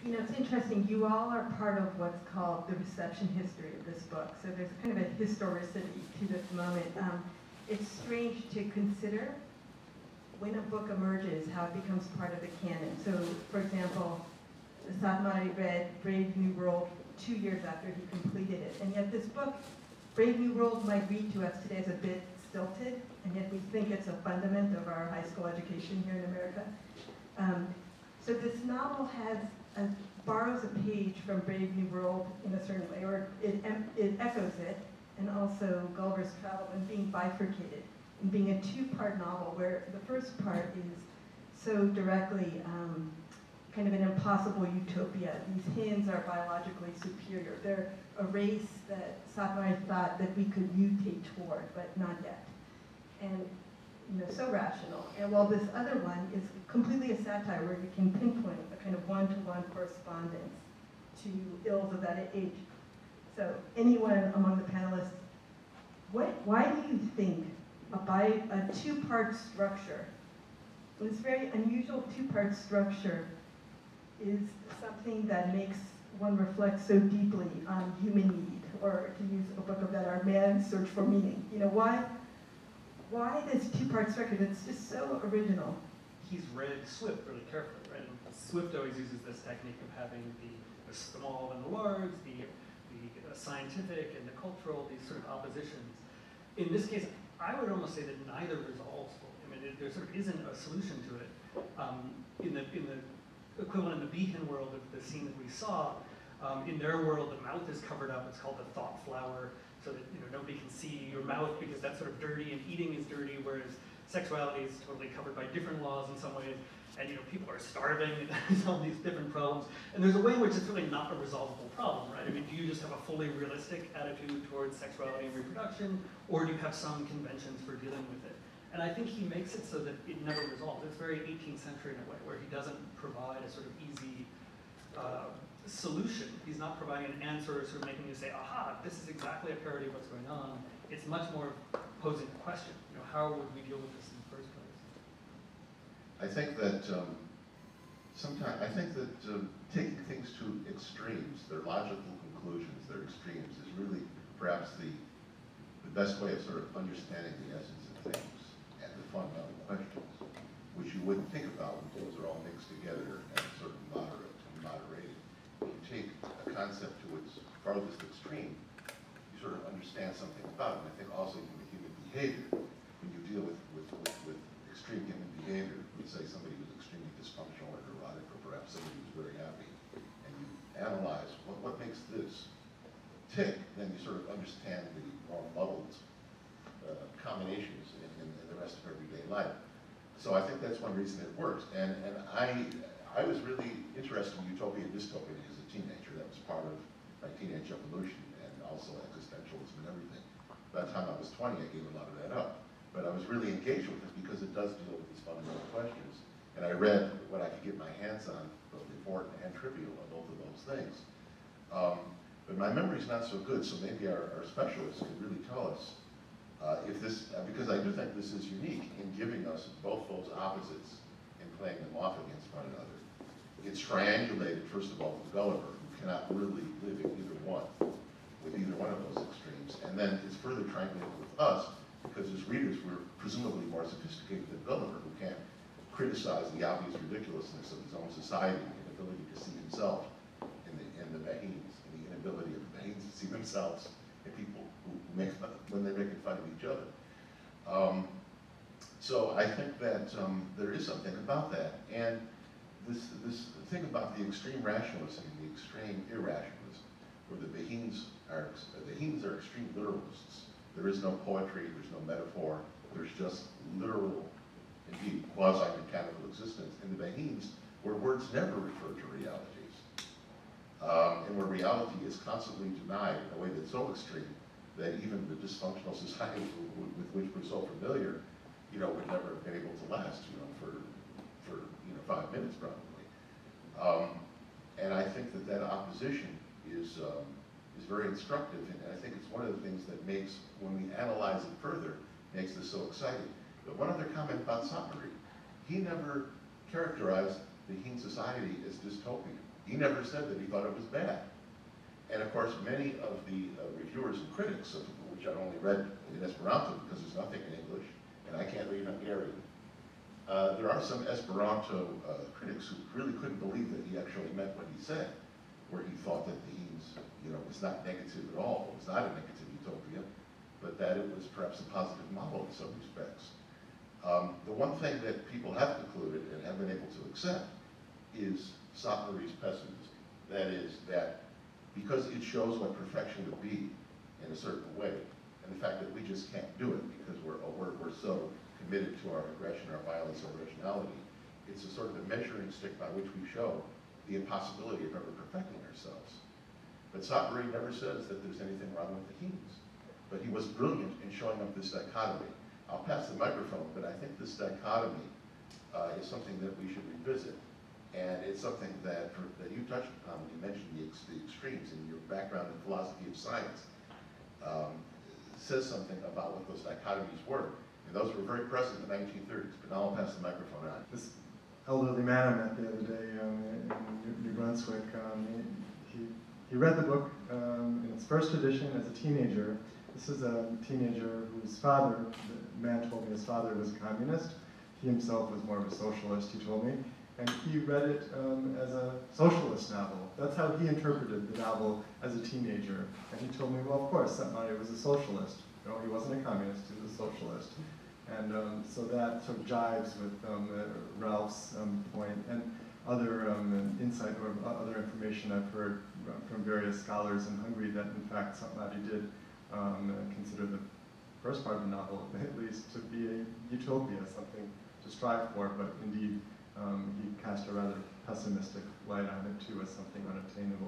You know, it's interesting, you all are part of what's called the reception history of this book, so there's kind of a historicity to this moment. It's strange to consider when a book emerges, how it becomes part of the canon. So, for example, Satmari read Brave New World 2 years after he completed it, and yet this book, Brave New World, might read to us today as a bit stilted, and yet we think it's a fundament of our high school education here in America. So this novel borrows a page from Brave New World in a certain way, or it echoes it, and also Gulliver's Travel, and being bifurcated, and being a two-part novel, where the first part is so directly kind of an impossible utopia. These Hinds are biologically superior. They're a race that Satmari thought that we could mutate toward, but not yet. And so rational. And while this other one is completely a satire where you can pinpoint a kind of one-to-one correspondence to ills of that age. So anyone among the panelists, why do you think a two-part structure, this very unusual two-part structure, is something that makes one reflect so deeply on human need, or to use a book of that, our man's search for meaning? Why this two-part structure that's just so original? He's read Swift really carefully, right? And Swift always uses this technique of having the small and the large, the scientific and the cultural, these sort of oppositions. In this case, I would almost say that neither resolves fully. I mean, there sort of isn't a solution to it. In the equivalent in the Beacon world of the scene that we saw, in their world, the mouth is covered up. It's called the thought flower, so that nobody can see your mouth because that's sort of dirty, and eating is dirty, whereas sexuality is totally covered by different laws in some ways, and people are starving, and there's all these different problems. And there's a way in which it's really not a resolvable problem, right? I mean, do you just have a fully realistic attitude towards sexuality and reproduction, or do you have some conventions for dealing with it? And I think he makes it so that it never resolves. It's very 18th century in a way, where he doesn't provide a sort of easy solution. He's not providing an answer, sort of making you say, aha, this is exactly a parody of what's going on. It's much more posing a question. How would we deal with this in the first place? I think that taking things to extremes, their logical conclusions, their extremes, is really perhaps the best way of sort of understanding the essence of things and the fundamental questions, which you wouldn't think about when things are all mixed together and sort of moderated. If you take a concept to its farthest extreme, you sort of understand something about it. And I think also human behavior, when you deal with extreme human behavior, let's say somebody who's extremely dysfunctional or neurotic, or perhaps somebody who's very happy, and you analyze what makes this tick, then you sort of understand the more muddled combinations in the rest of everyday life. So I think that's one reason it works. And I was really interested in utopia and dystopia as a teenager. That was part of my teenage evolution, and also existentialism and everything. By the time I was 20, I gave a lot of that up. But I was really engaged with it because it does deal with these fundamental questions. And I read what I could get my hands on, both important and trivial, of both of those things. But my memory's not so good, so maybe our specialists could really tell us if this, because I do think this is unique in giving us both those opposites and playing them off against one another. It's triangulated, first of all, with Gulliver, who cannot really live in either one, with either one of those extremes. And then it's further triangulated with us, because as readers, we're presumably more sophisticated than Gulliver, who can't criticize the obvious ridiculousness of his own society, and inability to see himself in the Beheens, and the inability of the Beheens to see themselves in people who make fun, when they're making fun of each other. So I think that there is something about that. And this thing about the extreme rationalism and the extreme irrationalism, where the Beheens are extreme literalists. There is no poetry, there's no metaphor, there's just literal, indeed, quasi-mechanical existence. In the Beheens, where words never refer to realities, and where reality is constantly denied in a way that's so extreme that even the dysfunctional society with which we're so familiar, would never have been able to last, for 5 minutes probably. And I think that opposition is very instructive, and I think it's one of the things that makes, when we analyze it further, makes this so exciting. But one other comment about Satmari, he never characterized the Heen society as dystopian. He never said that he thought it was bad. And of course, many of the reviewers and critics, of which I've only read in Esperanto because there's nothing in English, and I can't read Hungarian. There are some Esperanto critics who really couldn't believe that he actually meant what he said, where he thought that the Eames, was not negative at all. It was not a negative utopia, but that it was perhaps a positive model in some respects. The one thing that people have concluded and have been able to accept is Sainte-Marie's pessimism. That is, that because it shows what perfection would be in a certain way, and the fact that we just can't do it because we're so committed to our aggression, our violence, our originality, it's a sort of a measuring stick by which we show the impossibility of ever perfecting ourselves. But Sainte-Marie never says that there's anything wrong with the Eames. But he was brilliant in showing up this dichotomy. I'll pass the microphone, but I think this dichotomy is something that we should revisit. And it's something that you touched upon when you mentioned the extremes in your background in philosophy of science. Says something about what those dichotomies were. And those were very present in the 1930s. But now I'll pass the microphone on. This elderly man I met the other day in New Brunswick, he read the book in its first edition as a teenager. This is a teenager whose father, the man told me his father was a communist. He himself was more of a socialist, he told me. And he read it as a socialist novel. That's how he interpreted the novel as a teenager. And he told me, well, of course, Sainte-Marie was a socialist. No, he wasn't a communist, he was a socialist. And so that sort of jives with Ralph's point and other insight or other information I've heard from various scholars in Hungary that, in fact, Sainte-Marie did consider the first part of the novel, at least, to be a utopia, something to strive for, but indeed, he cast a rather pessimistic light on it too as something unattainable.